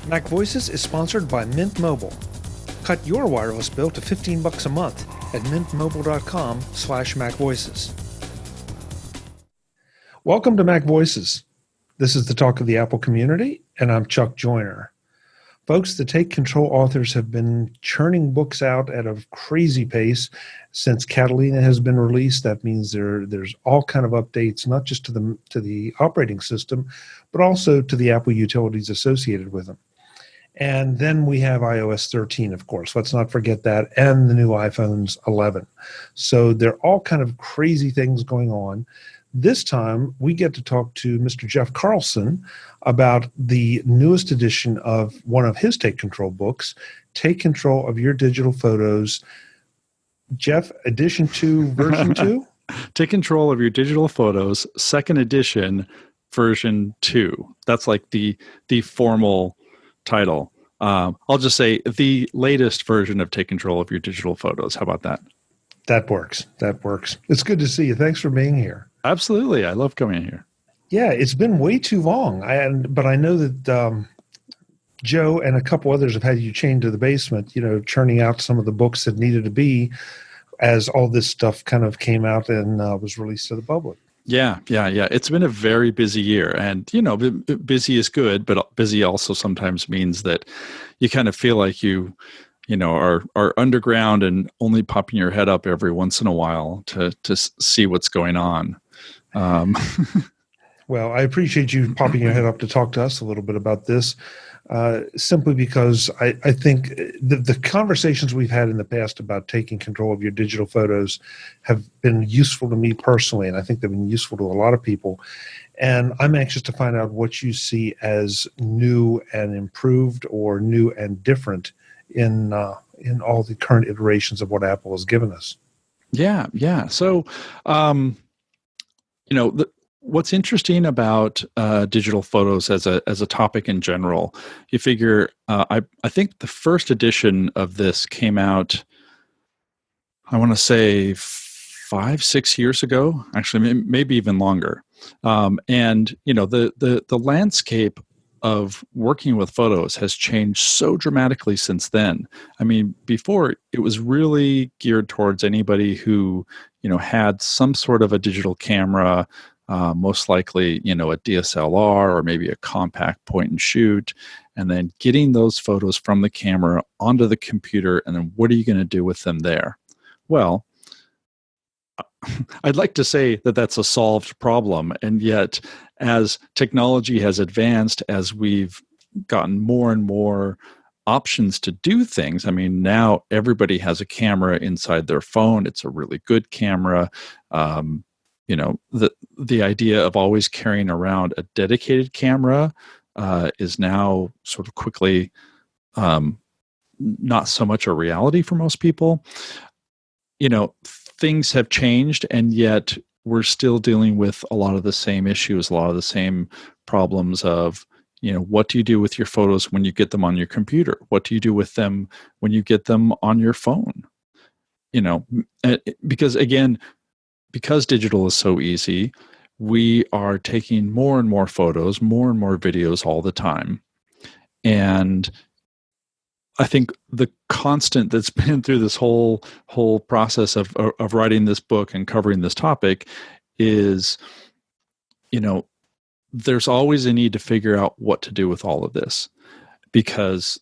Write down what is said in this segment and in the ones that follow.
MacVoices is sponsored by MintMobile. Cut your wireless bill to $15 a month at mintmobile.com/MacVoices. Welcome to MacVoices. This is the talk of the Apple community, and I'm Chuck Joyner. Folks, the Take Control authors have been churning books out at a crazy pace since Catalina has been released. That means there's all kind of updates, not just to the operating system, but also to the Apple utilities associated with them. And then we have iOS 13, of course. Let's not forget that, and the new iPhones 11. So there are all kind of crazy things going on. This time, we get to talk to Mr. Jeff Carlson about the newest edition of one of his Take Control books, Take Control of Your Digital Photos. Jeff, edition 2, version 2? Take Control of Your Digital Photos, second edition, version 2. That's like the formal title. I'll just say the latest version of Take Control of Your Digital Photos. How about that? That works. It's good to see you. Thanks for being here. Absolutely. I love coming here. Yeah, it's been way too long. But I know that Joe and a couple others have had you chained to the basement, churning out some of the books that needed to be as all this stuff kind of came out and was released to the public. Yeah. It's been a very busy year, and busy is good, but busy also sometimes means that you kind of feel like you are underground and only popping your head up every once in a while to see what's going on. Well, I appreciate you popping your head up to talk to us a little bit about this. Simply because I think the conversations we've had in the past about taking control of your digital photos have been useful to me personally, and I think they've been useful to a lot of people. And I'm anxious to find out what you see as new and improved or new and different in all the current iterations of what Apple has given us. Yeah. So, what's interesting about digital photos as a topic in general, you figure, I think the first edition of this came out, I want to say 5-6 years ago, actually, maybe even longer. And the landscape of working with photos has changed so dramatically since then. I mean, before it was really geared towards anybody who, had some sort of a digital camera, most likely, a DSLR or maybe a compact point and shoot, and then getting those photos from the camera onto the computer, and then what are you going to do with them there? Well, I'd like to say that that's a solved problem, and yet as technology has advanced, as we've gotten more and more options to do things, I mean, now everybody has a camera inside their phone. It's a really good camera. The idea of always carrying around a dedicated camera is now sort of quickly not so much a reality for most people. Things have changed, and yet we're still dealing with a lot of the same issues, a lot of the same problems of, what do you do with your photos when you get them on your computer? What do you do with them when you get them on your phone? Because digital is so easy, we are taking more and more photos, more and more videos all the time. And I think the constant that's been through this whole process of writing this book and covering this topic is, there's always a need to figure out what to do with all of this, because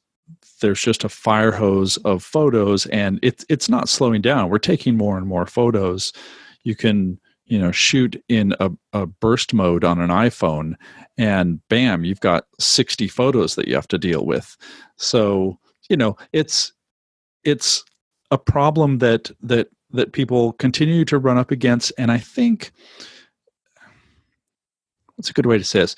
there's just a fire hose of photos, and it's not slowing down. We're taking more and more photos. You can, shoot in a burst mode on an iPhone, and bam, you've got 60 photos that you have to deal with. So, it's a problem that people continue to run up against. And I think, what's a good way to say this?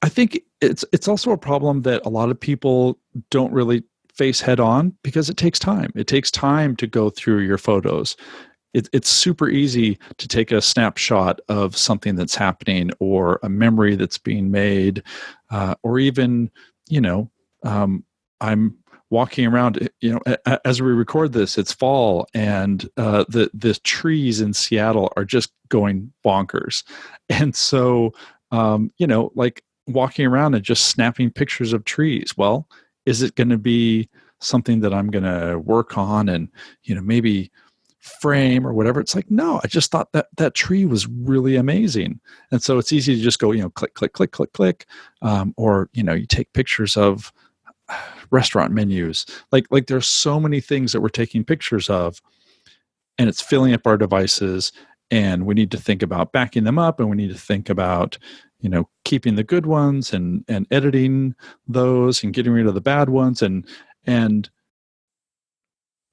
I think it's also a problem that a lot of people don't really face head on, because it takes time. It takes time to go through your photos. It's super easy to take a snapshot of something that's happening, or a memory that's being made, or even, I'm walking around, as we record this, it's fall, and the trees in Seattle are just going bonkers. And so, like walking around and just snapping pictures of trees. Well, is it going to be something that I'm going to work on and, maybe frame or whatever? It's like, no, I just thought that tree was really amazing. And so it's easy to just go, click, click, click, click, click. Or, you take pictures of restaurant menus. Like there's so many things that we're taking pictures of, and it's filling up our devices, and we need to think about backing them up, and we need to think about, keeping the good ones and editing those and getting rid of the bad ones. And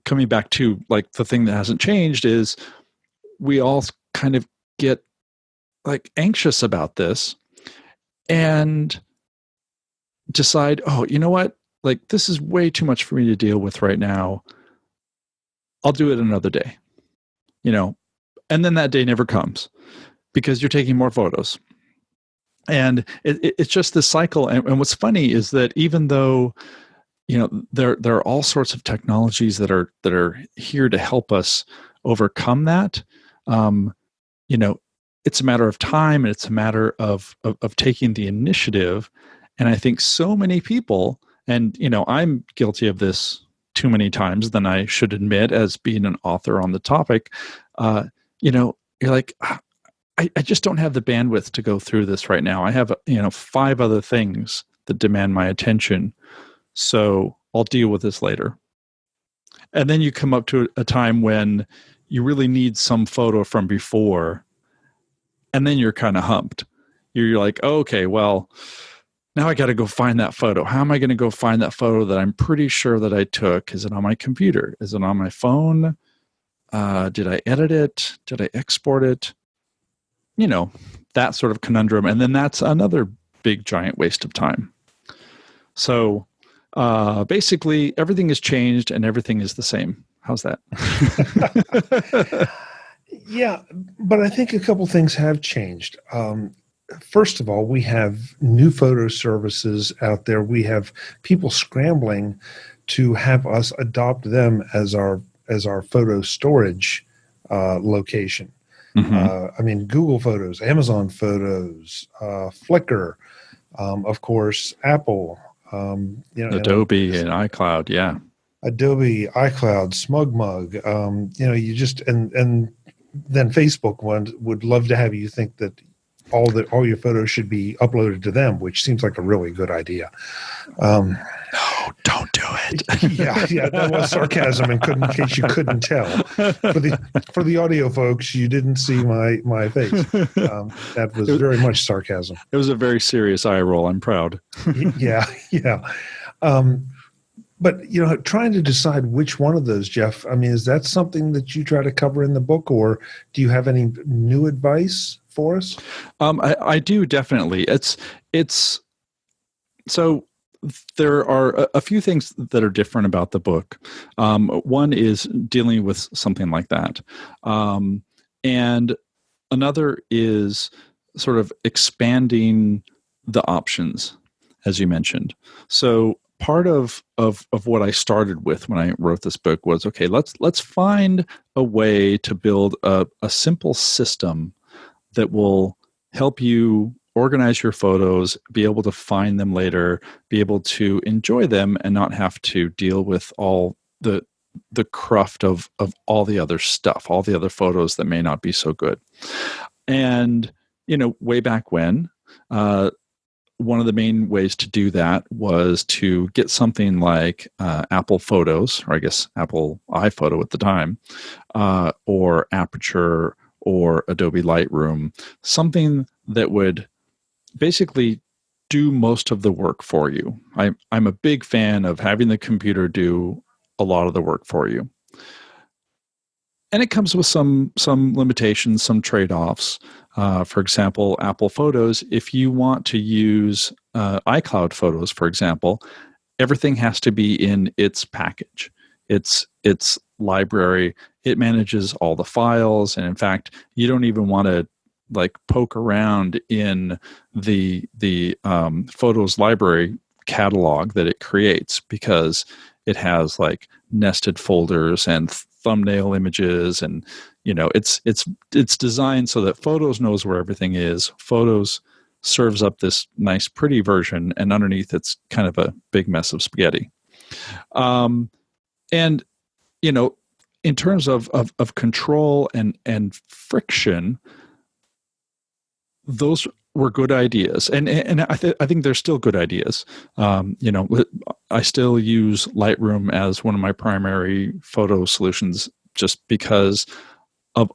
coming back to like the thing that hasn't changed is we all kind of get like anxious about this and decide, oh, you know what? Like, this is way too much for me to deal with right now. I'll do it another day, and then that day never comes because you're taking more photos. And it's just this cycle. And what's funny is that even though, there are all sorts of technologies that are here to help us overcome that, it's a matter of time, and it's a matter of taking the initiative. And I think so many people, and, I'm guilty of this too many times than I should admit as being an author on the topic, you're like, I just don't have the bandwidth to go through this right now. I have, 5 other things that demand my attention. So I'll deal with this later. And then you come up to a time when you really need some photo from before, and then you're kind of humped. You're like, oh, okay, well, now I got to go find that photo. How am I going to go find that photo that I'm pretty sure that I took? Is it on my computer? Is it on my phone? Did I edit it? Did I export it? That sort of conundrum. And then that's another big, giant waste of time. So basically, everything has changed and everything is the same. How's that? Yeah, but I think a couple things have changed. First of all, we have new photo services out there. We have people scrambling to have us adopt them as our photo storage location. Mm-hmm. Google Photos, Amazon Photos, Flickr, of course, Apple, Adobe and iCloud, yeah. Adobe, iCloud, SmugMug. You just and then Facebook would love to have you think that all your photos should be uploaded to them, which seems like a really good idea. No, don't do it. yeah, that was sarcasm, in case you couldn't tell. For the audio folks, you didn't see my face. That was very much sarcasm. It was a very serious eye roll. I'm proud. Yeah. But trying to decide which one of those, Jeff. Is that something that you try to cover in the book, or do you have any new advice for us? I do, definitely. It's so there are a few things that are different about the book. One is dealing with something like that, and another is sort of expanding the options, as you mentioned. So part of what I started with when I wrote this book was, okay, let's find a way to build a simple system that will help you organize your photos, be able to find them later, be able to enjoy them, and not have to deal with all the cruft of all the other stuff, all the other photos that may not be so good. And, way back when, one of the main ways to do that was to get something like Apple Photos, or I guess Apple iPhoto at the time, or Aperture, or Adobe Lightroom, something that would basically do most of the work for you. I'm a big fan of having the computer do a lot of the work for you. And it comes with some limitations, some trade-offs. For example, Apple Photos, if you want to use iCloud Photos, for example, everything has to be in its package. Its library. It manages all the files, and in fact, you don't even want to poke around in the Photos library catalog that it creates, because it has nested folders and thumbnail images, and it's designed so that Photos knows where everything is. Photos serves up this nice, pretty version, and underneath it's kind of a big mess of spaghetti. And in terms of control and friction, those were good ideas, and I think they're still good ideas. I still use Lightroom as one of my primary photo solutions, just because of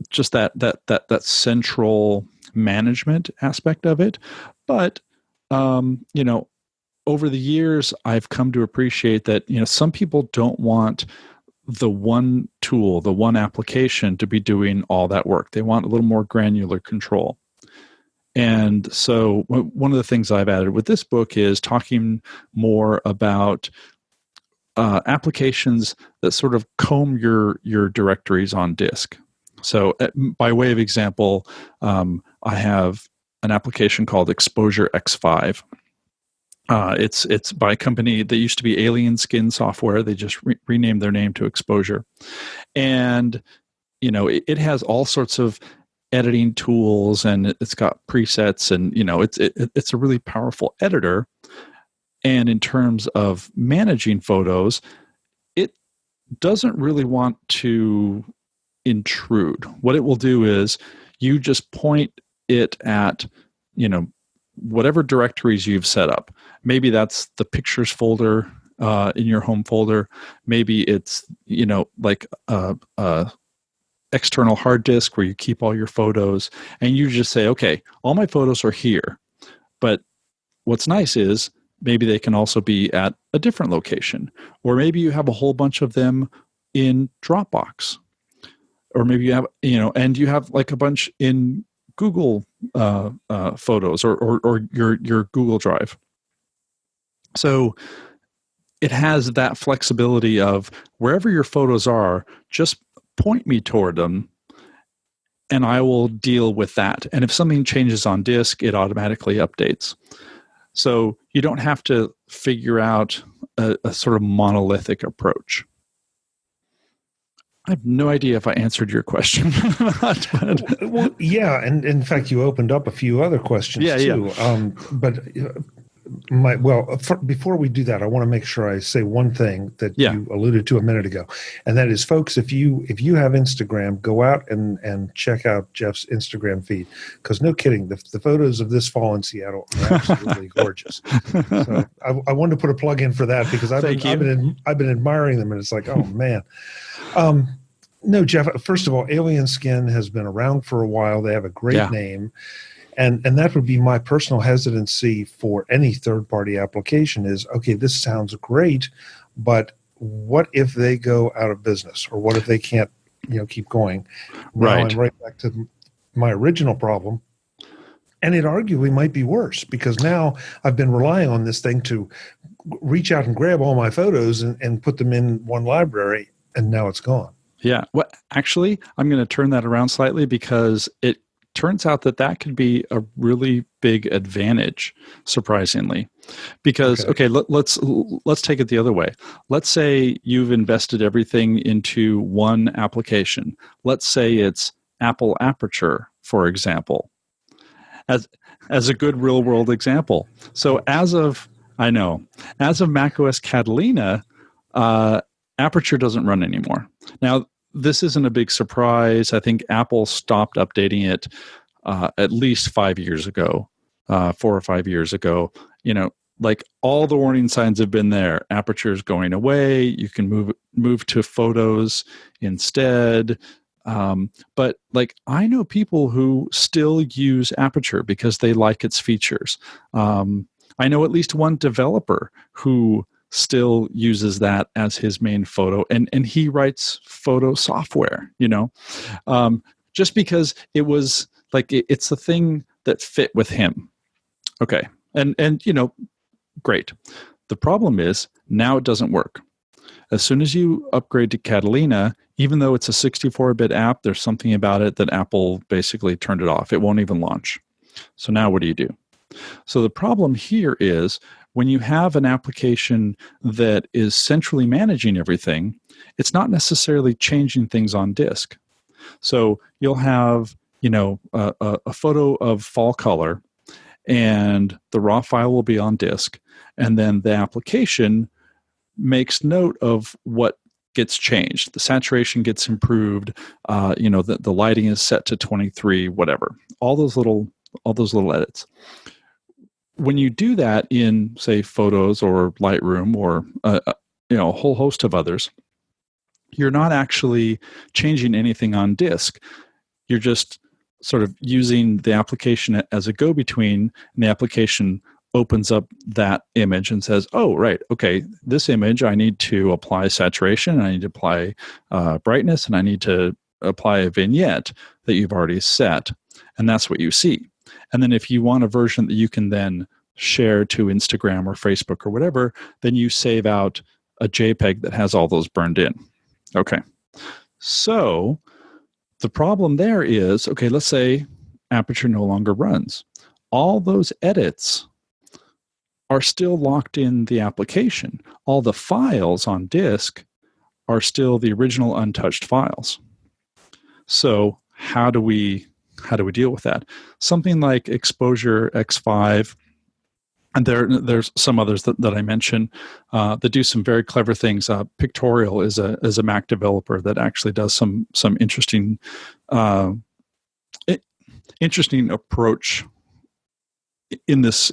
just that central management aspect of it. But over the years, I've come to appreciate that some people don't want the one tool, the one application to be doing all that work. They want a little more granular control. And so one of the things I've added with this book is talking more about applications that sort of comb your directories on disk. So by way of example, I have an application called Exposure X5. It's by a company that used to be Alien Skin Software. They just renamed their name to Exposure. And, it has all sorts of editing tools, and it's got presets, and it's a really powerful editor. And in terms of managing photos, it doesn't really want to intrude. What it will do is you just point it at whatever directories you've set up. Maybe that's the pictures folder in your home folder. Maybe it's like a external hard disk where you keep all your photos, and you just say, okay, all my photos are here. But what's nice is maybe they can also be at a different location, or maybe you have a whole bunch of them in Dropbox, or maybe you have and you have like a bunch in Google Photos or your Google Drive. So it has that flexibility of wherever your photos are, just point me toward them, and I will deal with that. And if something changes on disk, it automatically updates. So you don't have to figure out a sort of monolithic approach. I have no idea if I answered your question. Well, yeah, and in fact, you opened up a few other questions too. Yeah. Before we do that, I want to make sure I say one thing that you alluded to a minute ago, and that is, folks, if you have Instagram, go out and check out Jeff's Instagram feed, because no kidding, the photos of this fall in Seattle are absolutely gorgeous. So I wanted to put a plug in for that, because I've been admiring them, and it's like, oh man. No, Jeff, first of all, Alien Skin has been around for a while. They have a great name. And that would be my personal hesitancy for any third-party application is, okay, this sounds great, but what if they go out of business? Or what if they can't, keep going? Now I'm right back to my original problem. And it arguably might be worse, because now I've been relying on this thing to reach out and grab all my photos and put them in one library, and now it's gone. Yeah. Well, actually, I'm going to turn that around slightly, because it turns out that could be a really big advantage, surprisingly. Because, okay, let's take it the other way. Let's say you've invested everything into one application. Let's say it's Apple Aperture, for example, as a good real-world example. So as of macOS Catalina, Aperture doesn't run anymore. Now, this isn't a big surprise. I think Apple stopped updating it at least 5 years ago, 4 or 5 years ago. Like all the warning signs have been there. Aperture is going away. You can move to photos instead. But like I know people who still use Aperture because they like its features. I know at least one developer who still uses that as his main photo, and he writes photo software, just because it was like it's the thing that fit with him. Okay. And great. The problem is now it doesn't work. As soon as you upgrade to Catalina, even though it's a 64-bit app, there's something about it that Apple basically turned it off. It won't even launch. So now what do you do? So the problem here is when you have an application that is centrally managing everything, it's not necessarily changing things on disk. So you'll have, a photo of fall color, and the raw file will be on disk, and then the application makes note of what gets changed. The saturation gets improved. The lighting is set to 23, whatever. All those little edits. When you do that in, say, Photos or Lightroom or a whole host of others, you're not actually changing anything on disk. You're just sort of using the application as a go-between, and the application opens up that image and says, oh, right, okay, this image, I need to apply saturation, I need to apply brightness, and I need to apply a vignette that you've already set. And that's what you see. And then if you want a version that you can then share to Instagram or Facebook or whatever, then you save out a JPEG that has all those burned in. Okay. So the problem there is, okay, let's say Aperture no longer runs. All those edits are still locked in the application. All the files on disk are still the original untouched files. So how do we deal with that? Something like Exposure X5, and there's some others that I mentioned that do some very clever things. Pictorial is a Mac developer that actually does some interesting approach in this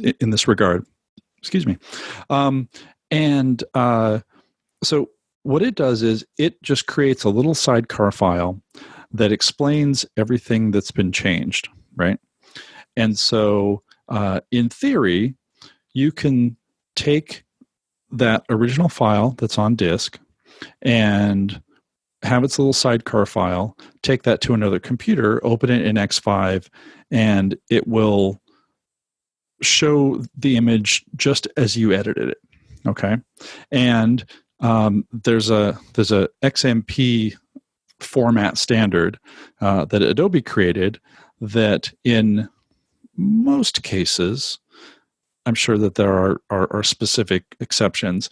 regard. Excuse me. So what it does is it just creates a little sidecar file that explains everything that's been changed, right? And so in theory, you can take that original file that's on disk and have its little sidecar file, take that to another computer, open it in X5, and it will show the image just as you edited it. Okay, and there's a XMP format standard that Adobe created that in most cases, I'm sure that there are specific exceptions.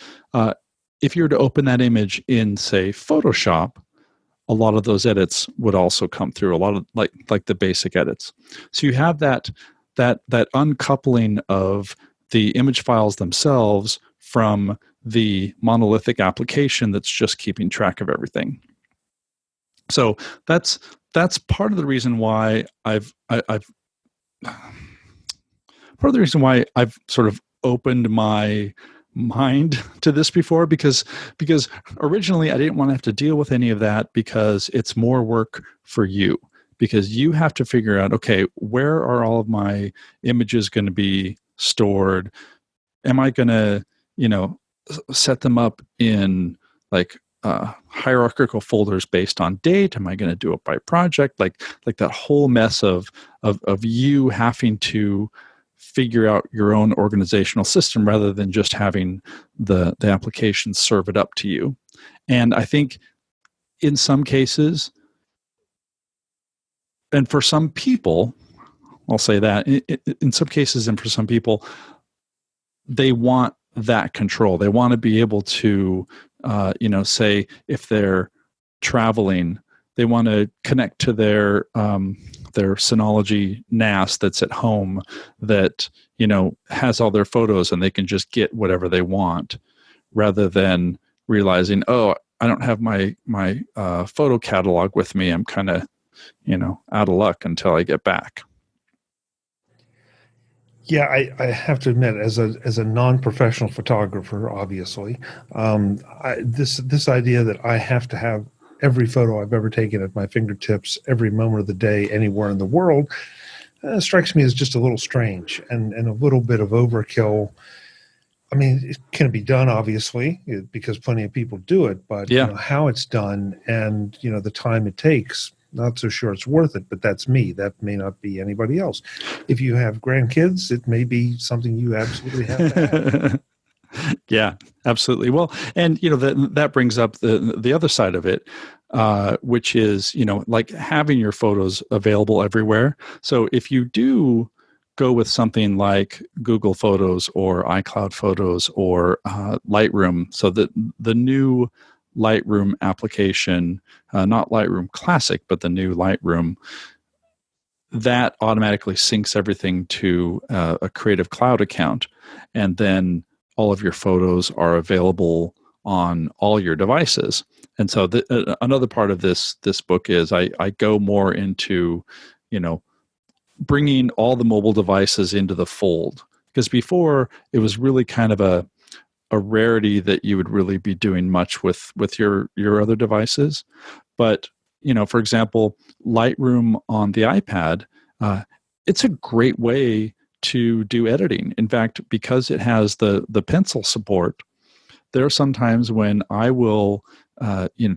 If you were to open that image in, say, Photoshop, a lot of those edits would also come through, a lot of like the basic edits. So you have that uncoupling of the image files themselves from the monolithic application that's just keeping track of everything. So that's part of the reason why I've sort of opened my mind to this before, because originally I didn't want to have to deal with any of that, because it's more work for you, because you have to figure out, okay, where are all of my images going to be stored? Am I going to, set them up in like hierarchical folders based on date? Am I going to do it by project? Like that whole mess of you having to figure out your own organizational system rather than just having the application serve it up to you. And I think in some cases, and for some people, I'll say that, in some cases and for some people, they want that control. They want to be able to, say if they're traveling, they want to connect to their Synology NAS that's at home that, has all their photos, and they can just get whatever they want, rather than realizing, oh, I don't have my photo catalog with me. I'm kind of, out of luck until I get back. Yeah, I have to admit, as a non-professional photographer, obviously, this idea that I have to have every photo I've ever taken at my fingertips every moment of the day, anywhere in the world, strikes me as just a little strange and a little bit of overkill. I mean, it can be done, obviously, because plenty of people do it, but yeah. How it's done and the time it takes, not so sure it's worth it. But that's me. That may not be anybody else. If you have grandkids, it may be something you absolutely have to have. Yeah, absolutely. Well, and that brings up the other side of it, which is like having your photos available everywhere. So if you do go with something like Google Photos or iCloud Photos or Lightroom, so that the new Lightroom application, not Lightroom Classic, but the new Lightroom, that automatically syncs everything to a Creative Cloud account, and then all of your photos are available on all your devices. And so another part of this book is I go more into, bringing all the mobile devices into the fold, because before it was really kind of a rarity that you would really be doing much with your other devices. But for example, Lightroom on the iPad, it's a great way to do editing. In fact, because it has the pencil support, there are some times when I will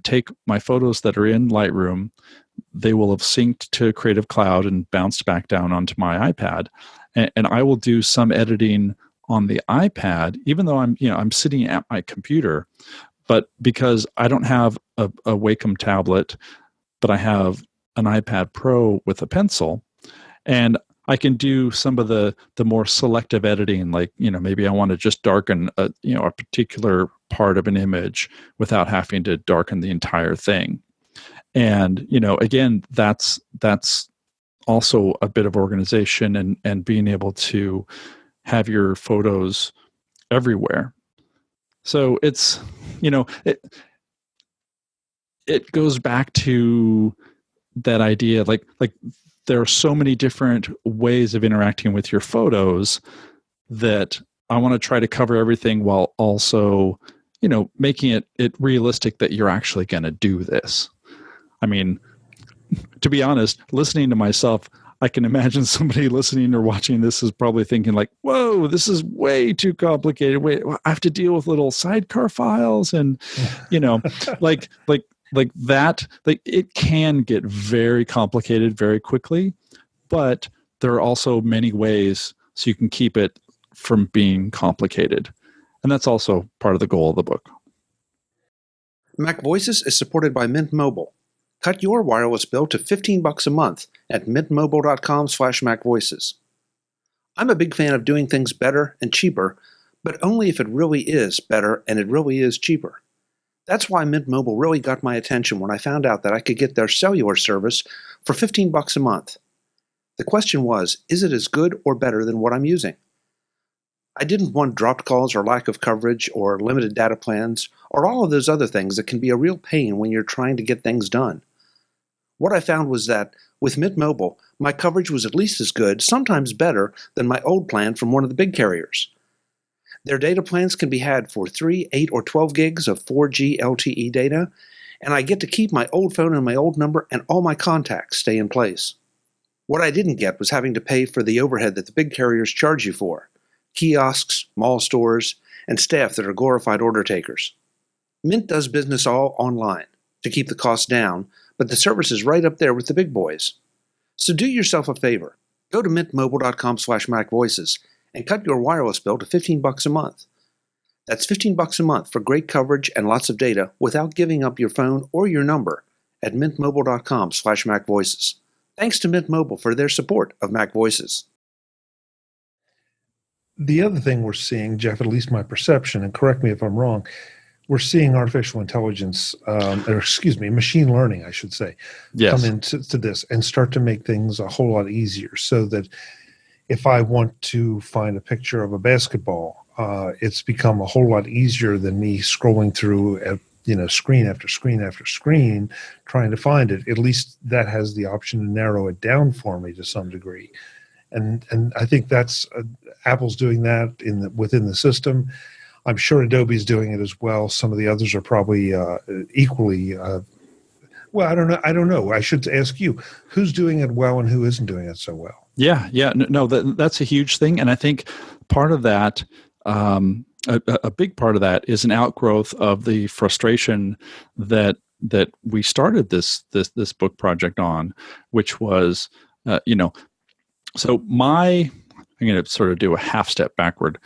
take my photos that are in Lightroom. They will have synced to Creative Cloud and bounced back down onto my iPad, and I will do some editing on the iPad, even though I'm sitting at my computer. But because I don't have a Wacom tablet, but I have an iPad Pro with a pencil, and I can do some of the more selective editing, like maybe I want to just darken a particular part of an image without having to darken the entire thing. And again, that's also a bit of organization and being able to have your photos everywhere. So it's it goes back to that idea, like there are so many different ways of interacting with your photos that I want to try to cover everything while also, making it realistic that you're actually going to do this. I mean, to be honest, listening to myself, I can imagine somebody listening or watching this is probably thinking like, whoa, this is way too complicated. Wait, I have to deal with little sidecar files and, like that, like it can get very complicated very quickly, but there are also many ways so you can keep it from being complicated. And that's also part of the goal of the book. MacVoices is supported by MintMobile. Cut your wireless bill to $15 a month at mintmobile.com/MacVoices. I'm a big fan of doing things better and cheaper, but only if it really is better and it really is cheaper. That's why Mint Mobile really got my attention when I found out that I could get their cellular service for $15 a month. The question was, is it as good or better than what I'm using? I didn't want dropped calls or lack of coverage or limited data plans or all of those other things that can be a real pain when you're trying to get things done. What I found was that with Mint Mobile, my coverage was at least as good, sometimes better, than my old plan from one of the big carriers. Their data plans can be had for 3, 8, or 12 gigs of 4G LTE data, and I get to keep my old phone and my old number, and all my contacts stay in place. What I didn't get was having to pay for the overhead that the big carriers charge you for: kiosks, mall stores, and staff that are glorified order takers. Mint does business all online to keep the costs down, but the service is right up there with the big boys. So do yourself a favor. Go to mintmobile.com/MacVoices and cut your wireless bill to $15 a month. That's $15 a month for great coverage and lots of data without giving up your phone or your number at mintmobile.com/MacVoices. Thanks to Mint Mobile for their support of MacVoices. The other thing we're seeing, Jeff, at least my perception, and correct me if I'm wrong, we're seeing artificial intelligence, machine learning, I should say, yes, come into this and start to make things a whole lot easier, so that if I want to find a picture of a basketball, it's become a whole lot easier than me scrolling through screen after screen after screen trying to find it. At least that has the option to narrow it down for me to some degree. And I think that's Apple's doing that within the system. I'm sure Adobe's doing it as well. Some of the others are probably equally. Well, I don't know. I should ask you, who's doing it well and who isn't doing it so well? Yeah. No, that's a huge thing, and I think part of that, a big part of that, is an outgrowth of the frustration that we started this book project on, which was, So I'm going to sort of do a half step backward.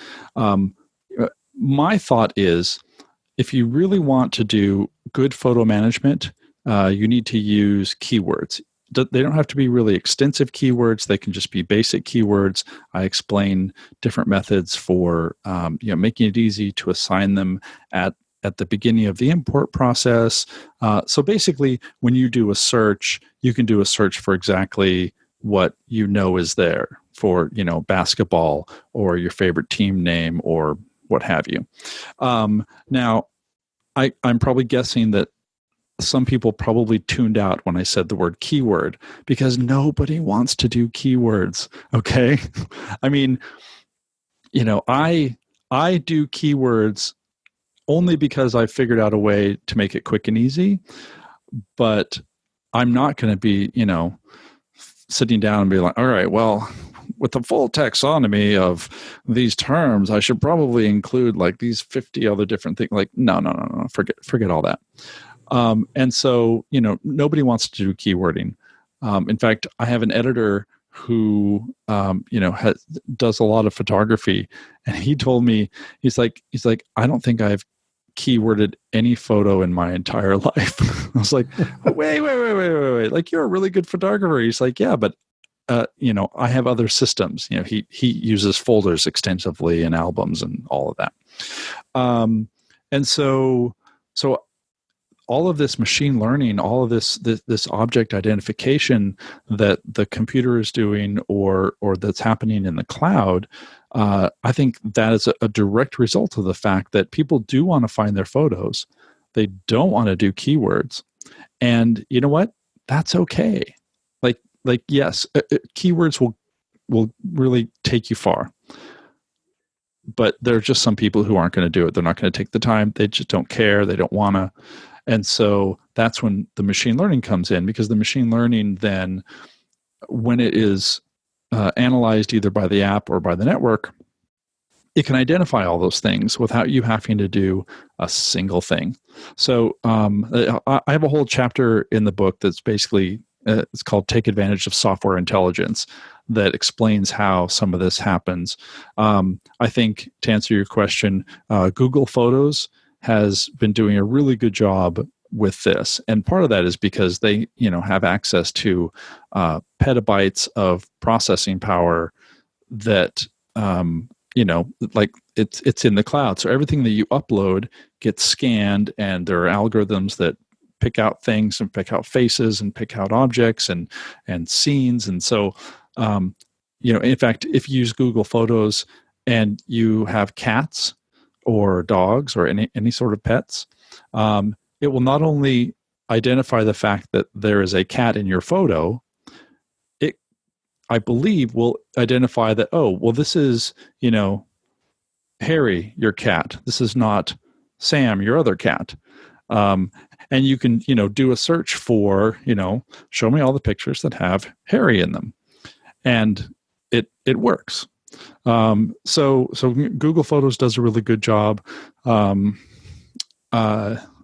My thought is, if you really want to do good photo management, you need to use keywords. They don't have to be really extensive keywords. They can just be basic keywords. I explain different methods for making it easy to assign them at the beginning of the import process. So basically, when you do a search, you can do a search for exactly what you know is there for, basketball or your favorite team name or what have you. Now, I'm probably guessing that some people probably tuned out when I said the word keyword, because nobody wants to do keywords. Okay. I mean, I do keywords only because I figured out a way to make it quick and easy, but I'm not going to be, sitting down and be like, all right, well, with the full taxonomy of these terms, I should probably include like these 50 other different things. Like, no, forget all that. And so, nobody wants to do keywording. In fact, I have an editor who, does a lot of photography, and he told me, he's like, I don't think I've keyworded any photo in my entire life. I was like, wait. Like, you're a really good photographer. He's like, yeah, but I have other systems. He uses folders extensively and albums and all of that. And so all of this machine learning, all of this object identification that the computer is doing or that's happening in the cloud, I think that is a direct result of the fact that people do want to find their photos. They don't want to do keywords. And you know what? That's okay. Like yes, keywords will really take you far. But there are just some people who aren't going to do it. They're not going to take the time. They just don't care. They don't want to. And so that's when the machine learning comes in, because the machine learning then, when it is analyzed either by the app or by the network, it can identify all those things without you having to do a single thing. So I have a whole chapter in the book that's basically, it's called Take Advantage of Software Intelligence, that explains how some of this happens. I think, to answer your question, Google Photos has been doing a really good job with this. And part of that is because they, have access to petabytes of processing power that, like it's in the cloud. So everything that you upload gets scanned, and there are algorithms that pick out things and pick out faces and pick out objects and scenes. And so, in fact, if you use Google Photos and you have cats or dogs or any sort of pets, it will not only identify the fact that there is a cat in your photo, it, I believe, will identify that, oh, well, this is, Harry, your cat. This is not Sam, your other cat. And you can, do a search for, show me all the pictures that have Harry in them. And it works. So Google Photos does a really good job.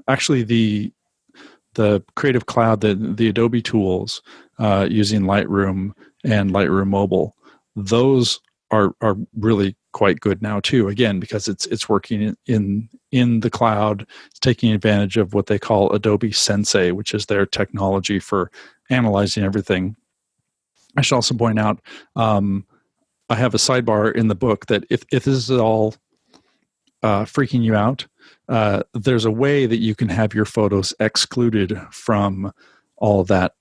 Actually, the Creative Cloud, the Adobe tools using Lightroom and Lightroom Mobile, those are really quite good now too. Again, because it's working in the cloud. It's taking advantage of what they call Adobe Sensei, which is their technology for analyzing everything. I should also point out, I have a sidebar in the book that if this is all freaking you out, there's a way that you can have your photos excluded from all that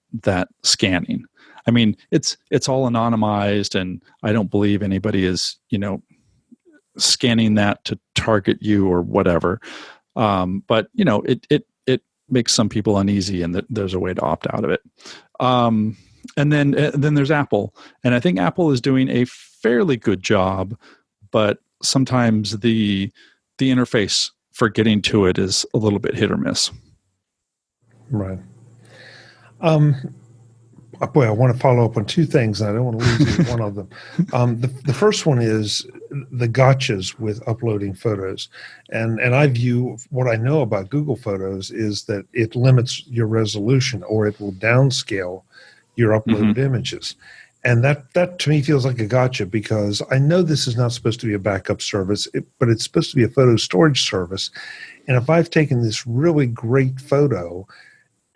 scanning. I mean, it's all anonymized, and I don't believe anybody is, scanning that to target you or whatever. But it makes some people uneasy, and there's a way to opt out of it. And then there's Apple, and I think Apple is doing a fairly good job, but sometimes the interface for getting to it is a little bit hit or miss. Right. Boy, I want to follow up on two things, and I don't want to lose one of them. The first one is the gotchas with uploading photos. And I view what I know about Google Photos is that it limits your resolution, or it will downscale your uploaded images. And that to me feels like a gotcha, because I know this is not supposed to be a backup service, but it's supposed to be a photo storage service. And if I've taken this really great photo,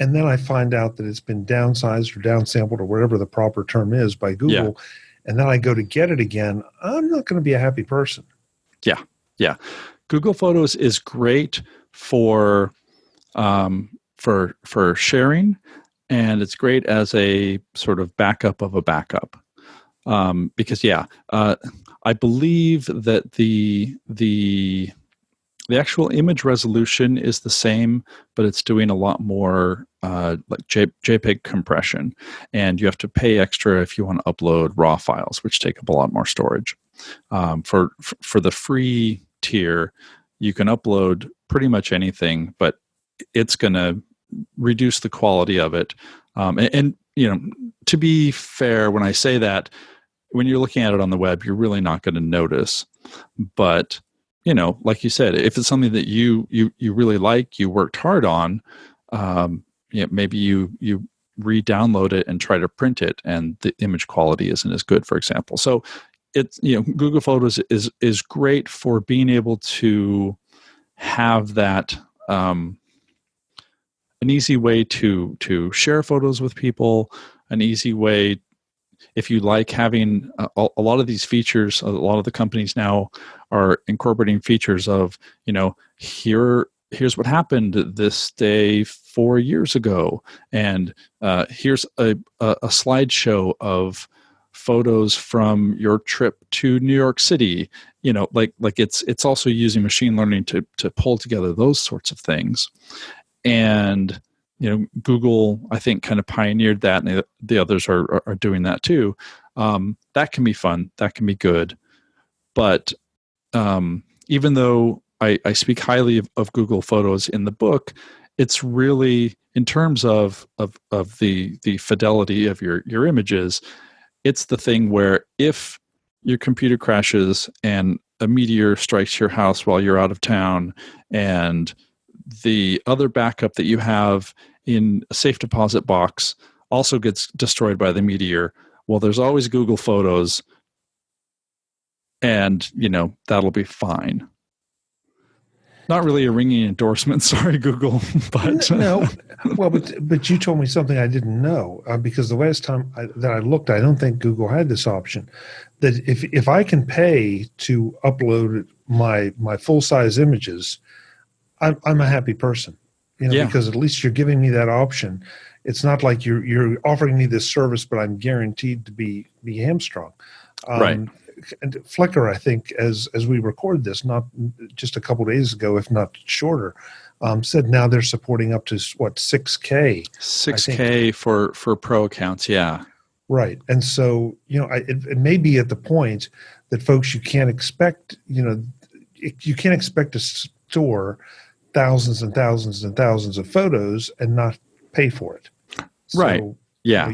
and then I find out that it's been downsized or downsampled or whatever the proper term is by Google, and then I go to get it again, I'm not going to be a happy person. Yeah. Google Photos is great for sharing, and it's great as a sort of backup of a backup. Because I believe that the actual image resolution is the same, but it's doing a lot more like JPEG compression, and you have to pay extra if you want to upload RAW files, which take up a lot more storage. For the free tier, you can upload pretty much anything, but it's going to reduce the quality of it. And to be fair, when I say that, when you're looking at it on the web, you're really not going to notice. But like you said, if it's something that you really like, you worked hard on, maybe you re-download it and try to print it, and the image quality isn't as good, for example. So it's Google Photos is great for being able to have that an easy way to share photos with people, an easy way. If you like having a lot of these features, a lot of the companies now are incorporating features of, here's what happened this day 4 years ago, and here's a slideshow of photos from your trip to New York City. Like it's also using machine learning to pull together those sorts of things. And Google, I think, kind of pioneered that, and the others are doing that too. That can be fun. That can be good. But even though I speak highly of Google Photos in the book, it's really, in terms of the fidelity of your images, it's the thing where if your computer crashes and a meteor strikes your house while you're out of town, and the other backup that you have in a safe deposit box also gets destroyed by the meteor, well, there's always Google Photos, and that'll be fine. Not really a ringing endorsement, sorry, Google, but no. Well, but you told me something I didn't know, because the last time that I looked, I don't think Google had this option. That if I can pay to upload my full size images, I'm a happy person, because at least you're giving me that option. It's not like you're offering me this service, but I'm guaranteed to be hamstrung. Right. And Flickr, I think, as we record this, not just a couple days ago, if not shorter, said now they're supporting up to 6K. 6K for pro accounts, yeah. Right, and so it may be at the point that folks, you can't expect to store thousands and thousands and thousands of photos and not pay for it. Right. So, yeah.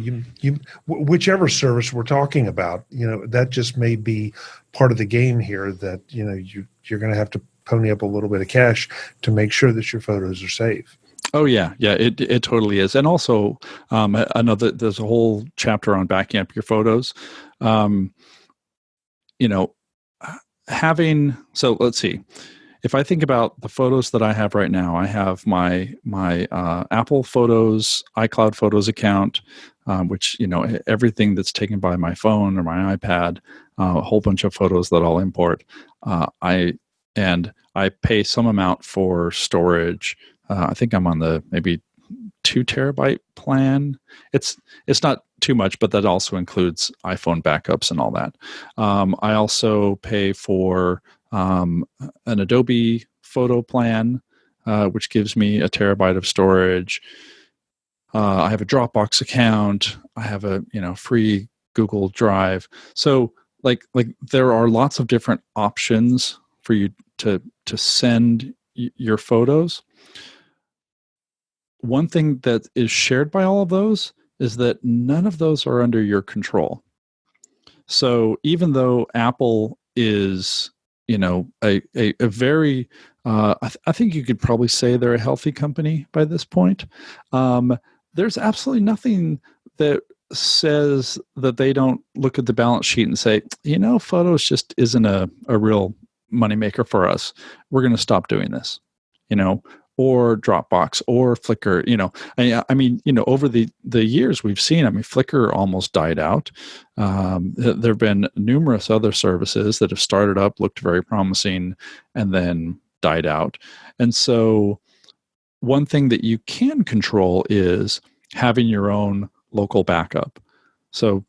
Whichever service we're talking about, that just may be part of the game here, that you're going to have to pony up a little bit of cash to make sure that your photos are safe. Oh yeah, it totally is. And also, I know that there's a whole chapter on backing up your photos. So let's see. If I think about the photos that I have right now, I have my Apple Photos, iCloud Photos account, which everything that's taken by my phone or my iPad, a whole bunch of photos that I'll import. I pay some amount for storage. I think I'm on the maybe 2 terabyte plan. It's not too much, but that also includes iPhone backups and all that. I also pay for an Adobe photo plan, which gives me 1 terabyte of storage. I have a Dropbox account. I have a free Google Drive. So like there are lots of different options for you to send your photos. One thing that is shared by all of those is that none of those are under your control. So even though Apple is a very I think you could probably say they're a healthy company by this point. There's absolutely nothing that says that they don't look at the balance sheet and say, photos just isn't a real moneymaker for us. We're going to stop doing this, or Dropbox or Flickr. Over the years we've seen, Flickr almost died out. There have been numerous other services that have started up, looked very promising, and then died out. And so one thing that you can control is having your own local backup. So,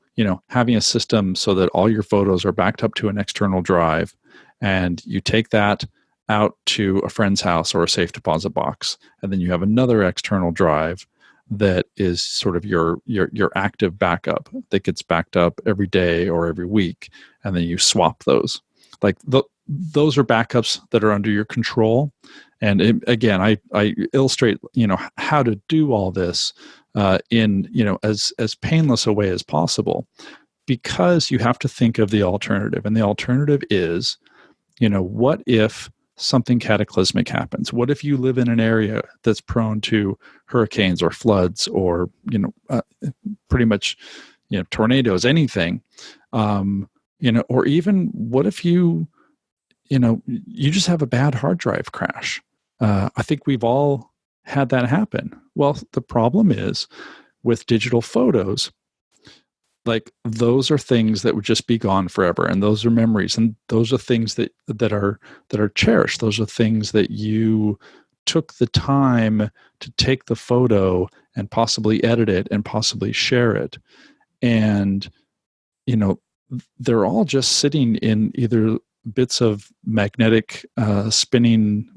having a system so that all your photos are backed up to an external drive, and you take that out to a friend's house or a safe deposit box, and then you have another external drive that is sort of your active backup that gets backed up every day or every week, and then you swap those. Like those are backups that are under your control. And again, I illustrate how to do all this in as painless a way as possible, because you have to think of the alternative, and the alternative is, what if something cataclysmic happens? What if you live in an area that's prone to hurricanes or floods or pretty much tornadoes, anything, or even what if you just have a bad hard drive crash? I think we've all had that happen. Well, the problem is with digital photos, like those are things that would just be gone forever, and those are memories, and those are things that are cherished. Those are things that you took the time to take the photo and possibly edit it and possibly share it, and they're all just sitting in either bits of magnetic spinning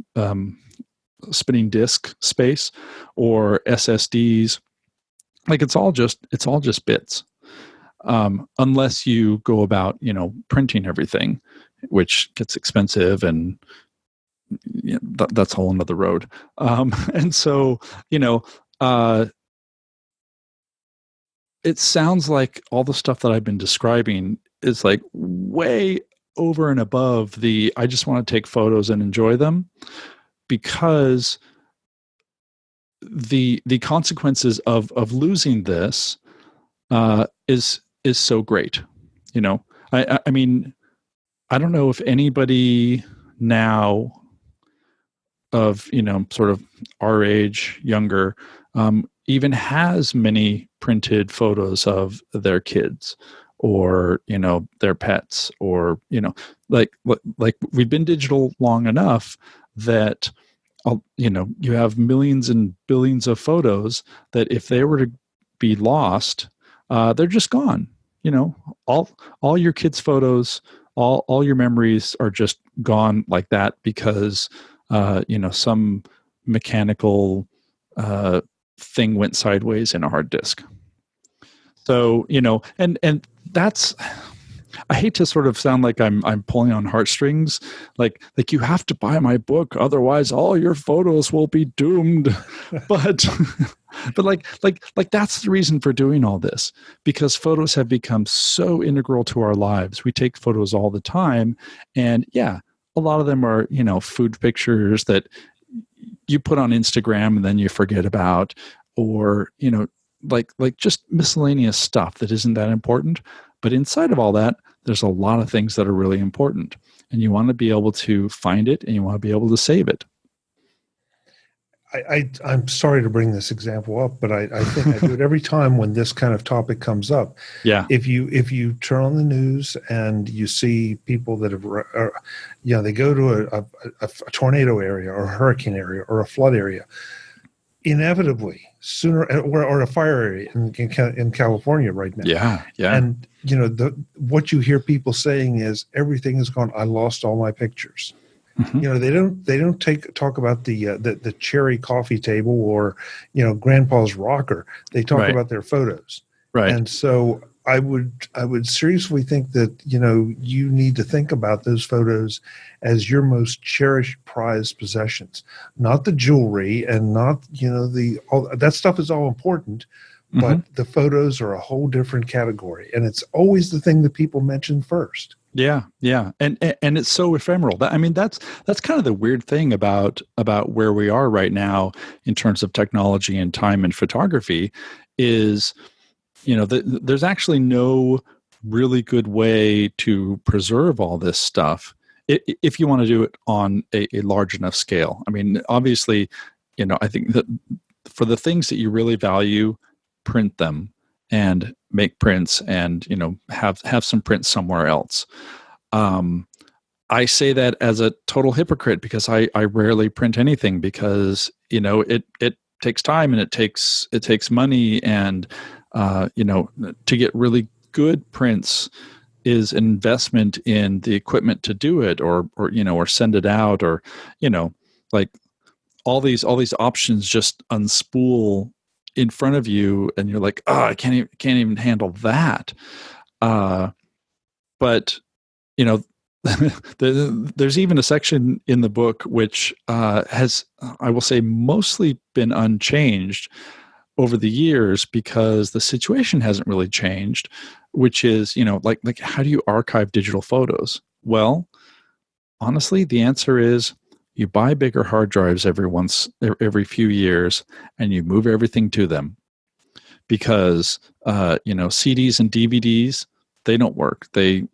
disk space or SSDs. Like it's all just bits. Unless you go about, printing everything, which gets expensive, and that's a whole another road. And so, it sounds like all the stuff that I've been describing is like way over and above the I just want to take photos and enjoy them, because the consequences of losing this is so great. I mean, I don't know if anybody now of sort of our age, younger, even has many printed photos of their kids or their pets, or like we've been digital long enough that you have millions and billions of photos that if they were to be lost, they're just gone. All your kids' photos, all your memories are just gone like that, because some mechanical thing went sideways in a hard disk. So and that's, I hate to sort of sound like I'm pulling on heartstrings, like you have to buy my book, otherwise all your photos will be doomed. But like that's the reason for doing all this, because photos have become so integral to our lives. We take photos all the time, and yeah, a lot of them are food pictures that you put on Instagram and then you forget about, or like just miscellaneous stuff that isn't that important. But inside of all that, there's a lot of things that are really important, and you want to be able to find it, and you want to be able to save it. I'm sorry to bring this example up, but I think I do it every time when this kind of topic comes up. Yeah. If you turn on the news and you see people that have, they go to a tornado area or a hurricane area or a flood area, inevitably sooner, or a fire area in California right now. Yeah. And what you hear people saying is everything is gone. I lost all my pictures. Mm-hmm. They don't talk about the cherry coffee table or grandpa's rocker. They talk about their photos. Right. And so I would seriously think that you need to think about those photos as your most cherished, prized possessions, not the jewelry, and not all that stuff is all important, but mm-hmm. the photos are a whole different category, and it's always the thing that people mention first. Yeah, and it's so ephemeral. I mean, that's kind of the weird thing about where we are right now in terms of technology and time and photography is, there's actually no really good way to preserve all this stuff if you want to do it on a large enough scale. I mean, obviously, I think that for the things that you really value, print them and make prints, and have some prints somewhere else. I say that as a total hypocrite, because I rarely print anything, because it takes time and it takes money, and to get really good prints is an investment in the equipment to do it, or send it out, or like all these options just unspool in front of you, and you're like, oh, I can't even handle that. But there's even a section in the book which has, I will say, mostly been unchanged over the years because the situation hasn't really changed, which is, like how do you archive digital photos? Well, honestly, the answer is you buy bigger hard drives every few years, and you move everything to them, because CDs and DVDs, they don't work. They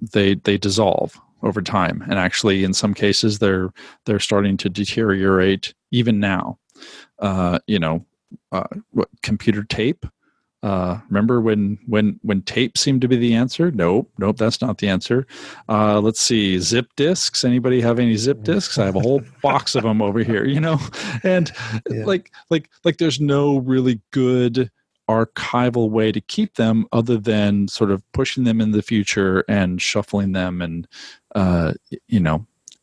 dissolve over time, and actually, in some cases, they're starting to deteriorate even now. Computer tape. Remember when tape seemed to be the answer? Nope, that's not the answer. Let's see, zip disks. Anybody have any zip disks? I have a whole box of them over here. And Yeah. like there's no really good archival way to keep them other than sort of pushing them in the future and shuffling them, and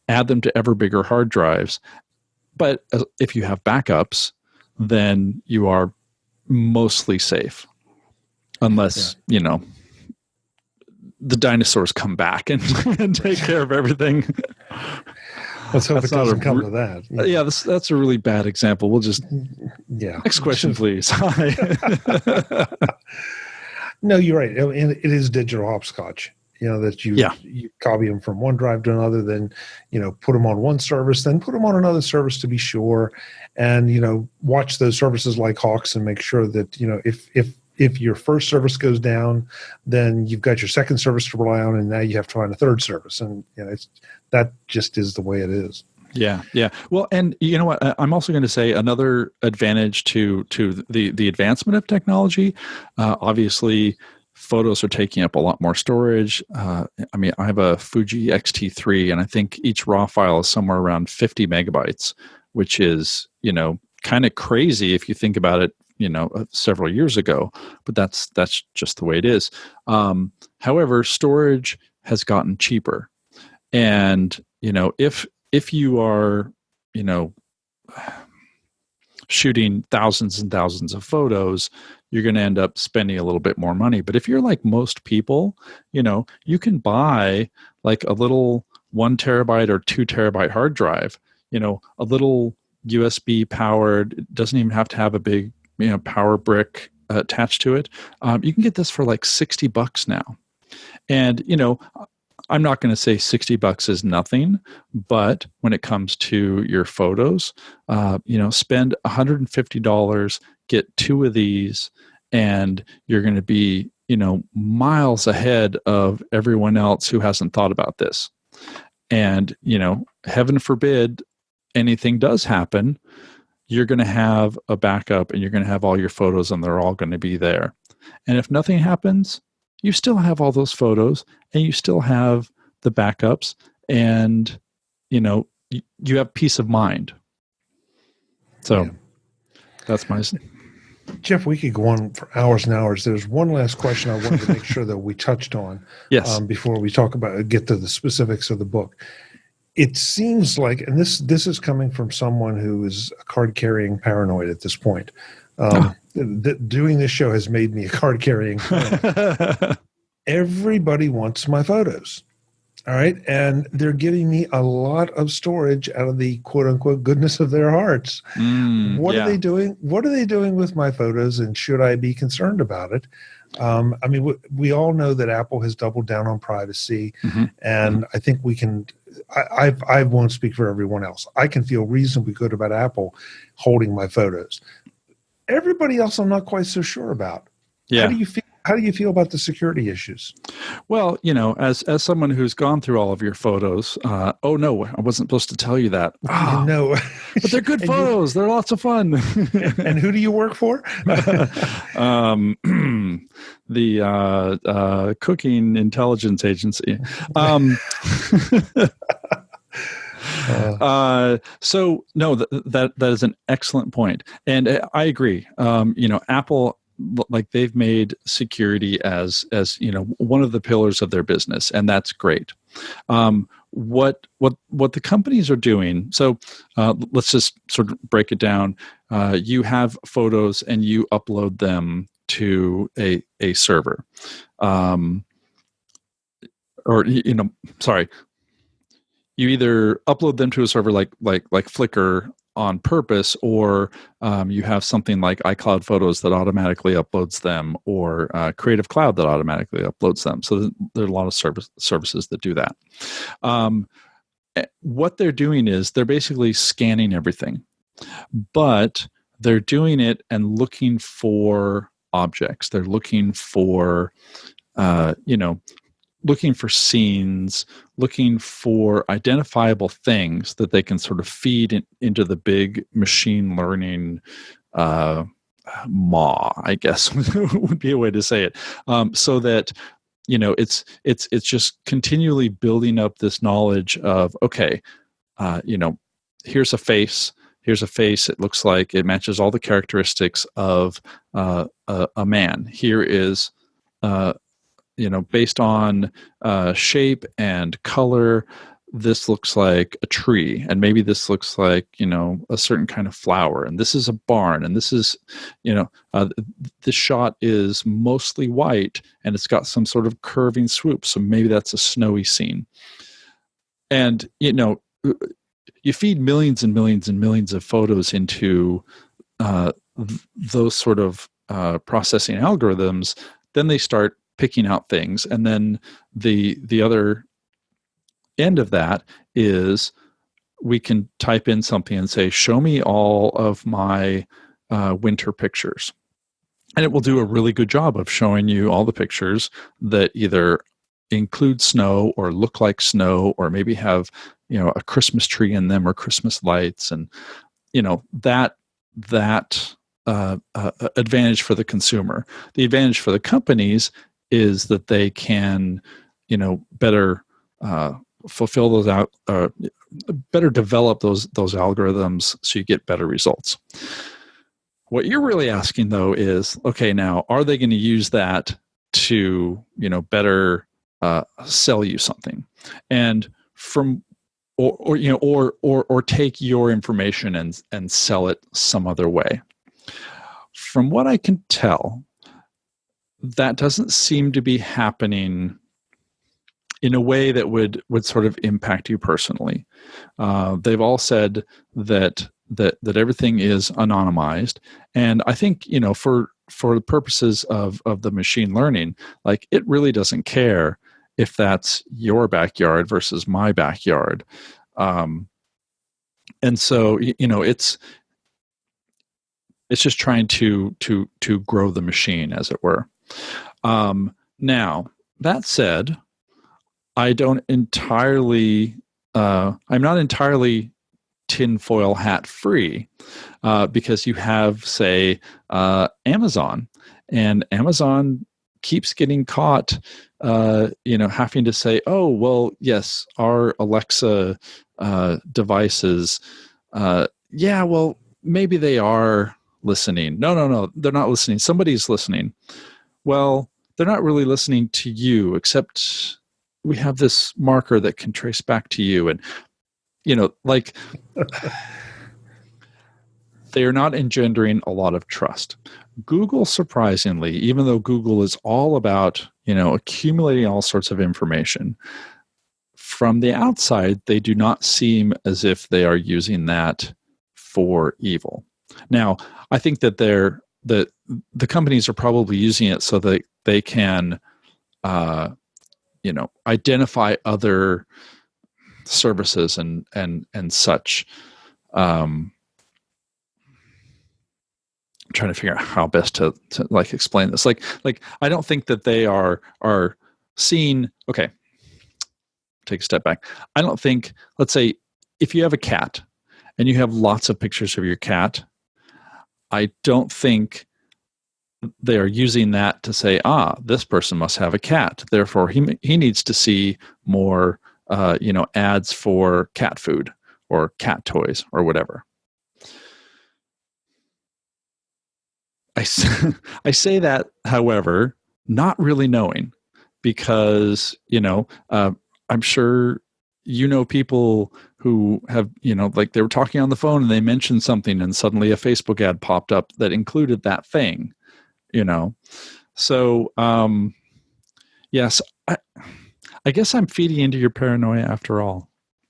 add them to ever bigger hard drives. But if you have backups, then you are mostly safe, unless the dinosaurs come back and take care of everything. Let's hope it doesn't come to that. Yeah, that's a really bad example. We'll just next question, please. No, you're right. It is digital hopscotch. That you copy them from one drive to another, then put them on one service, then put them on another service to be sure, and watch those services like hawks and make sure that if your first service goes down, then you've got your second service to rely on, and now you have to find a third service, and that just is the way it is. Yeah. Well, and you know what? I'm also going to say another advantage to the advancement of technology. Obviously, photos are taking up a lot more storage. I have a Fuji X-T3, and I think each RAW file is somewhere around 50 megabytes, which is, kind of crazy if you think about it, several years ago, but that's just the way it is. However, storage has gotten cheaper. And, if you are, shooting thousands and thousands of photos, you're going to end up spending a little bit more money. But if you're like most people, you can buy like a little 1 terabyte or 2 terabyte hard drive, a little USB powered, it doesn't even have to have a big, power brick attached to it. You can get this for like $60 now. And, I'm not going to say $60 is nothing, but when it comes to your photos, spend $150, get 2 of these, and you're going to be, miles ahead of everyone else who hasn't thought about this. And, heaven forbid anything does happen, you're going to have a backup, and you're going to have all your photos, and they're all going to be there. And if nothing happens, you still have all those photos, and you still have the backups, and you have peace of mind. So that's my... Jeff, we could go on for hours and hours. There's one last question I wanted to make sure that we touched on before we get to the specifics of the book. It seems like, and this is coming from someone who is a card-carrying paranoid at this point. Doing this show has made me a card-carrying paranoid. Everybody wants my photos. All right. And they're giving me a lot of storage out of the quote unquote goodness of their hearts. What are they doing? What are they doing with my photos? And should I be concerned about it? We all know that Apple has doubled down on privacy. And I think we can, I won't speak for everyone else. I can feel reasonably good about Apple holding my photos. Everybody else I'm not quite so sure about. Yeah. How do you feel about the security issues? Well, as someone who's gone through all of your photos, oh no, I wasn't supposed to tell you that. Oh, no. But they're good photos. They're lots of fun. And who do you work for? The cooking intelligence agency. So no, that is an excellent point, and I agree. Apple, like, they've made security as one of the pillars of their business, and that's great. What the companies are doing? So let's just sort of break it down. You have photos and you upload them to a server, sorry. You either upload them to a server like Flickr on purpose, or you have something like iCloud Photos that automatically uploads them, or Creative Cloud that automatically uploads them. So there are a lot of services that do that. What they're doing is they're basically scanning everything, but they're doing it and looking for objects. They're looking for, looking for scenes, looking for identifiable things that they can sort of feed into the big machine learning maw, I guess would be a way to say it. So that, it's just continually building up this knowledge of, okay, here's a face. Here's a face. It looks like it matches all the characteristics of a man. Here is, based on shape and color, this looks like a tree, and maybe this looks like, a certain kind of flower, and this is a barn, and this is, this shot is mostly white, and it's got some sort of curving swoop, so maybe that's a snowy scene. And, you feed millions and millions and millions of photos into those sort of processing algorithms, then they start picking out things, and then the other end of that is we can type in something and say, show me all of my winter pictures, and it will do a really good job of showing you all the pictures that either include snow or look like snow, or maybe have a Christmas tree in them or Christmas lights, and that advantage for the consumer. The advantage for the companies is that they can, better fulfill those out, better develop those algorithms, so you get better results. What you're really asking, though, is, okay, now are they going to use that to, better sell you something, and or take your information and sell it some other way? From what I can tell, that doesn't seem to be happening in a way that would sort of impact you personally. They've all said that everything is anonymized, and I think for the purposes of the machine learning, like, it really doesn't care if that's your backyard versus my backyard, and so it's just trying to grow the machine, as it were. Now, that said, I don't entirely, I'm not entirely tinfoil hat free, because you have, say, Amazon, and Amazon keeps getting caught, having to say, oh, well, yes, our Alexa devices, well, maybe they are listening. No, they're not listening. Somebody's listening. Well, they're not really listening to you, except we have this marker that can trace back to you. And, they are not engendering a lot of trust. Google, surprisingly, even though Google is all about, accumulating all sorts of information, from the outside, they do not seem as if they are using that for evil. Now, I think that the companies are probably using it so that they can, identify other services and such. I'm trying to figure out how best to explain this. Like I don't think that they are seeing. Okay, take a step back. I don't think. Let's say if you have a cat and you have lots of pictures of your cat, I don't think they are using that to say, this person must have a cat, therefore he needs to see more, ads for cat food, or cat toys or whatever. I say that, however, not really knowing, because, I'm sure people who have, like they were talking on the phone and they mentioned something and suddenly a Facebook ad popped up that included that thing, So, yes, I guess I'm feeding into your paranoia after all.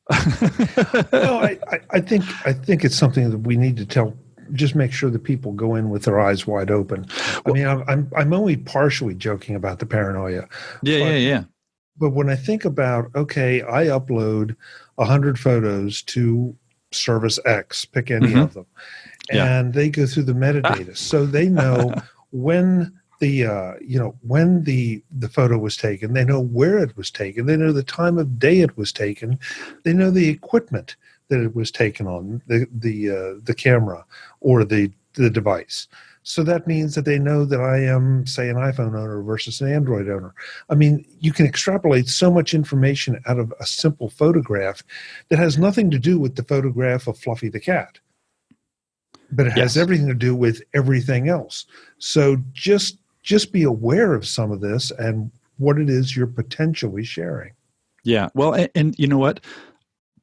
Well, I think it's something that we need to just make sure that people go in with their eyes wide open. I mean, I'm only partially joking about the paranoia. Yeah. But when I think about, okay, I upload 100 photos to service X, pick any of them, and they go through the metadata, so they know when the photo was taken, they know where it was taken, they know the time of day it was taken, they know the equipment that it was taken on, the camera or the device. So that means that they know that I am, say, an iPhone owner versus an Android owner. I mean, you can extrapolate so much information out of a simple photograph that has nothing to do with the photograph of Fluffy the cat, but it has everything to do with everything else. So just be aware of some of this and what it is you're potentially sharing. Yeah. Well, and you know what?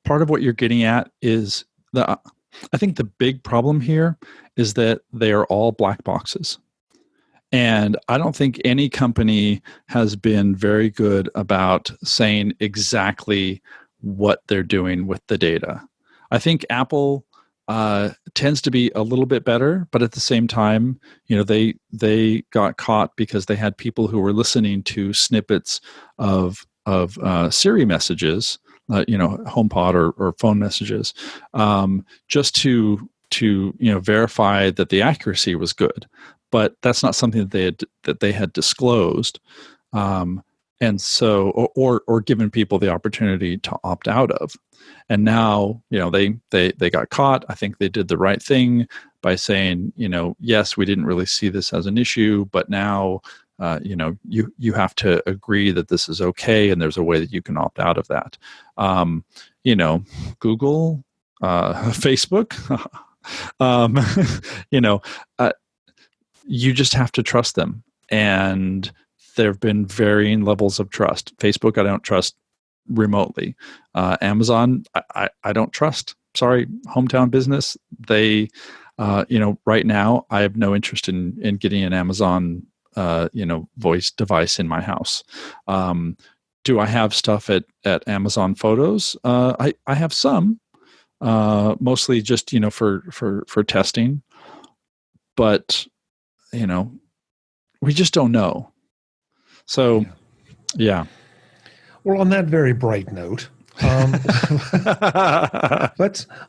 Part of what you're getting at is I think the big problem here is that they are all black boxes. And I don't think any company has been very good about saying exactly what they're doing with the data. I think Apple tends to be a little bit better, but at the same time, they got caught because they had people who were listening to snippets of Siri messages, HomePod or phone messages, just to verify that the accuracy was good. But that's not something that they had disclosed, and so or given people the opportunity to opt out of. And now they got caught. I think they did the right thing by saying, yes, we didn't really see this as an issue, but now you have to agree that this is okay, and there's a way that you can opt out of that. Google, Facebook, you just have to trust them. And there have been varying levels of trust. Facebook, I don't trust remotely. Amazon, I don't trust. Sorry, hometown business. They, right now, I have no interest in getting an Amazon voice device in my house. Do I have stuff at Amazon Photos? I have some, mostly just for testing, but we just don't know. So, yeah. Well, on that very bright note,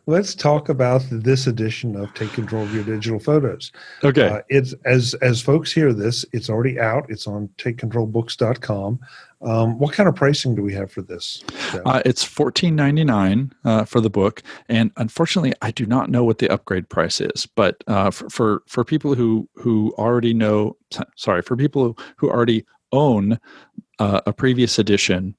let's talk about this edition of Take Control of Your Digital Photos. Okay. It's as folks hear this, it's already out. It's on takecontrolbooks.com. What kind of pricing do we have for this? It's $14.99 for the book, and unfortunately, I do not know what the upgrade price is. But for people who already know, for people who already own a previous edition,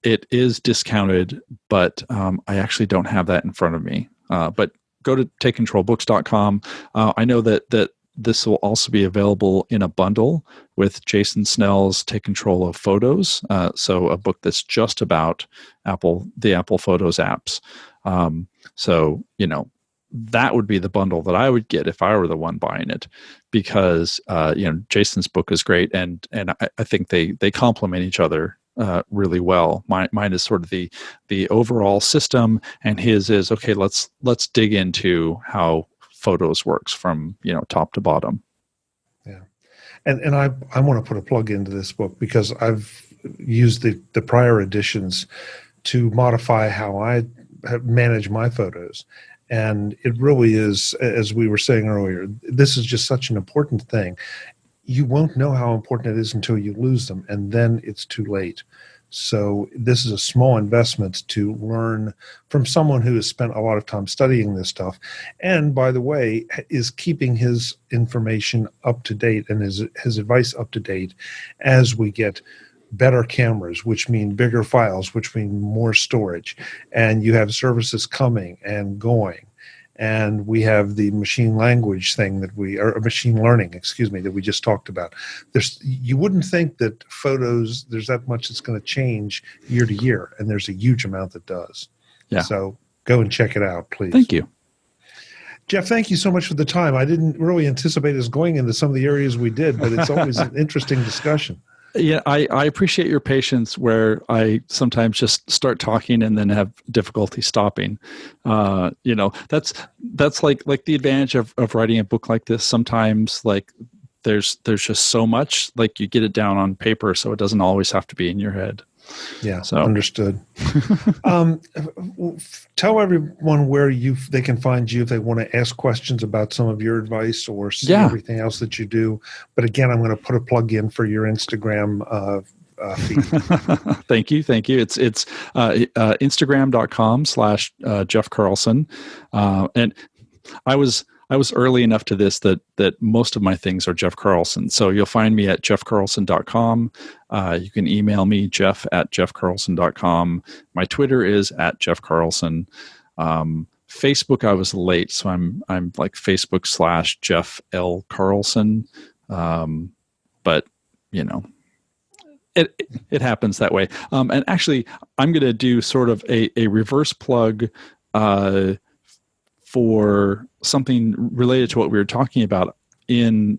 it is discounted, but I actually don't have that in front of me. But go to takecontrolbooks.com. I know that this will also be available in a bundle with Jason Snell's Take Control of Photos, so a book that's just about the Apple Photos apps. So that would be the bundle that I would get if I were the one buying it, because Jason's book is great, and I think they complement each other really well. Mine is sort of the overall system, and his is, okay, let's dig into how Photos works from top to bottom. Yeah, and I want to put a plug into this book because I've used the prior editions to modify how I manage my photos. And it really is, as we were saying earlier, this is just such an important thing. You won't know how important it is until you lose them, and then it's too late. So this is a small investment to learn from someone who has spent a lot of time studying this stuff, and, by the way, is keeping his information up to date and his advice up to date as we get better cameras, which mean bigger files, which mean more storage. And you have services coming and going. And we have the machine language thing or machine learning, that we just talked about. You wouldn't think that photos, there's that much that's going to change year to year, and there's a huge amount that does. Yeah. So go and check it out, please. Thank you. Jeff, thank you so much for the time. I didn't really anticipate us going into some of the areas we did, but it's always an interesting discussion. Yeah, I appreciate your patience where I sometimes just start talking and then have difficulty stopping. That's like the advantage of writing a book like this. Sometimes like there's just so much, like you get it down on paper, so it doesn't always have to be in your head. Yeah, so understood. Tell everyone where they can find you if they want to ask questions about some of your advice or see everything else that you do. But again, I'm going to put a plug in for your Instagram feed. Thank you. It's Instagram.com/Jeff Carlson. And I was early enough to this that most of my things are Jeff Carlson. So you'll find me at jeffcarlson.com. You can email me, jeff@jeffcarlson.com. My Twitter is @JeffCarlson. Facebook, I was late, so I'm like Facebook /Jeff L. Carlson. But, it happens that way. And actually, I'm going to do sort of a reverse plug for something related to what we were talking about at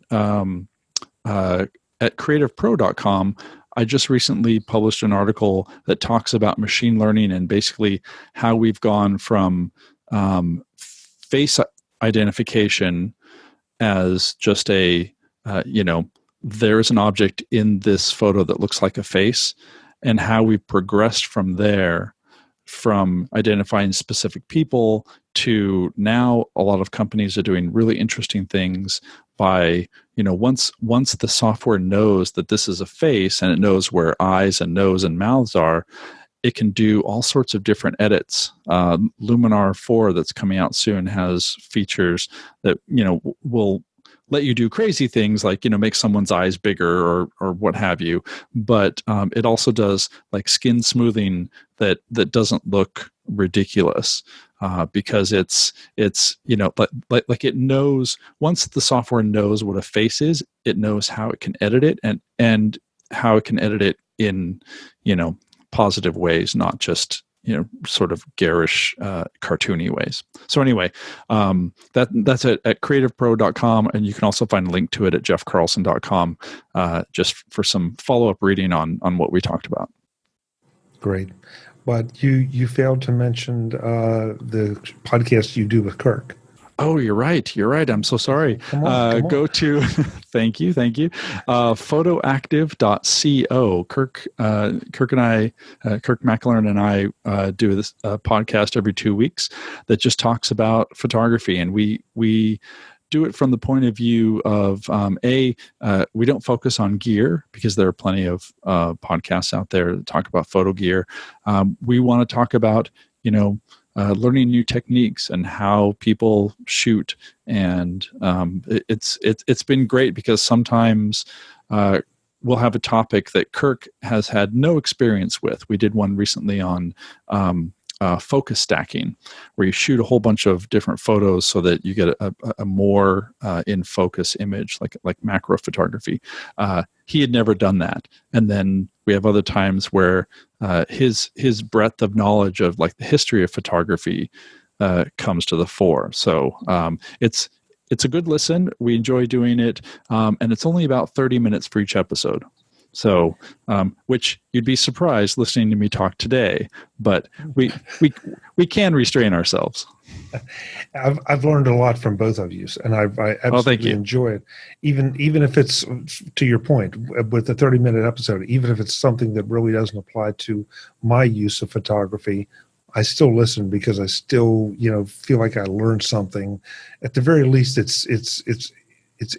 creativepro.com. I just recently published an article that talks about machine learning and basically how we've gone from face identification as just there's an object in this photo that looks like a face, and how we've progressed from there, from identifying specific people to now a lot of companies are doing really interesting things by, once the software knows that this is a face and it knows where eyes and nose and mouths are, it can do all sorts of different edits. Luminar 4 that's coming out soon has features that, will let you do crazy things like, make someone's eyes bigger or what have you. But it also does like skin smoothing that doesn't look ridiculous because it's like it knows, once the software knows what a face is, it knows how it can edit it and how it can edit it in, positive ways, not just sort of garish, cartoony ways. So anyway, that's at creativepro.com, and you can also find a link to it at jeffcarlson.com, just for some follow-up reading on what we talked about. Great. But you failed to mention the podcast you do with Kirk. Oh, you're right. I'm so sorry. Come on. Go to, thank you. Photoactive.co. Kirk and I, Kirk McElern and I do this podcast every 2 weeks that just talks about photography. And we do it from the point of view of, we don't focus on gear because there are plenty of podcasts out there that talk about photo gear. We want to talk about, learning new techniques and how people shoot, and it's been great because sometimes we'll have a topic that Kirk has had no experience with. We did one recently on focus stacking, where you shoot a whole bunch of different photos so that you get a more in focus image, like macro photography. He had never done that, and then we have other times where his breadth of knowledge of like the history of photography comes to the fore. So it's a good listen. We enjoy doing it, and it's only about 30 minutes for each episode. So, which you'd be surprised listening to me talk today, but we can restrain ourselves. I've learned a lot from both of you, and I absolutely enjoy it. Even if it's, to your point, with the 30-minute episode, even if it's something that really doesn't apply to my use of photography, I still listen because I still feel like I learned something. At the very least, it's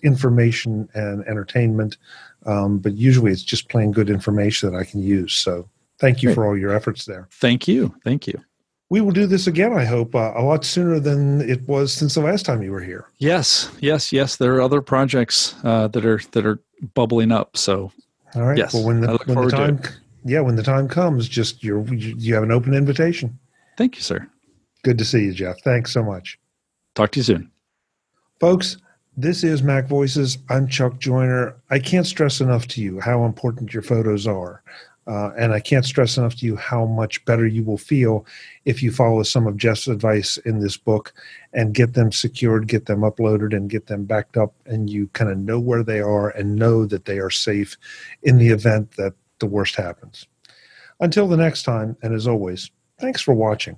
information and entertainment. But usually it's just plain good information that I can use. So thank you for all your efforts there. Thank you. We will do this again, I hope, a lot sooner than it was since the last time you were here. Yes. There are other projects that are bubbling up. So All right. Yes. Well, when I look the forward to time, it. yeah, when the time comes, just you have an open invitation. Thank you, sir. Good to see you, Jeff. Thanks so much. Talk to you soon. Folks, this is MacVoices. I'm Chuck Joyner. I can't stress enough to you how important your photos are. And I can't stress enough to you how much better you will feel if you follow some of Jeff's advice in this book and get them secured, get them uploaded, and get them backed up, and you kind of know where they are and know that they are safe in the event that the worst happens. Until the next time, and as always, thanks for watching.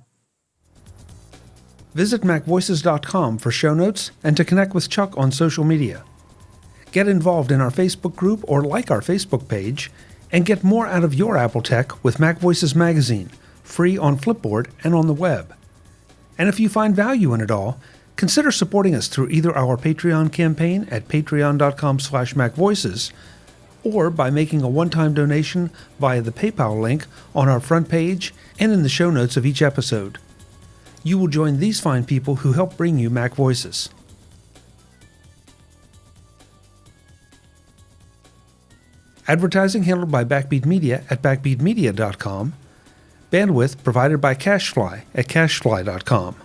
Visit MacVoices.com for show notes and to connect with Chuck on social media. Get involved in our Facebook group or like our Facebook page, and get more out of your Apple tech with MacVoices Magazine, free on Flipboard and on the web. And if you find value in it all, consider supporting us through either our Patreon campaign at patreon.com/MacVoices or by making a one-time donation via the PayPal link on our front page and in the show notes of each episode. You will join these fine people who help bring you MacVoices. Advertising handled by Backbeat Media at backbeatmedia.com. Bandwidth provided by CacheFly at cachefly.com.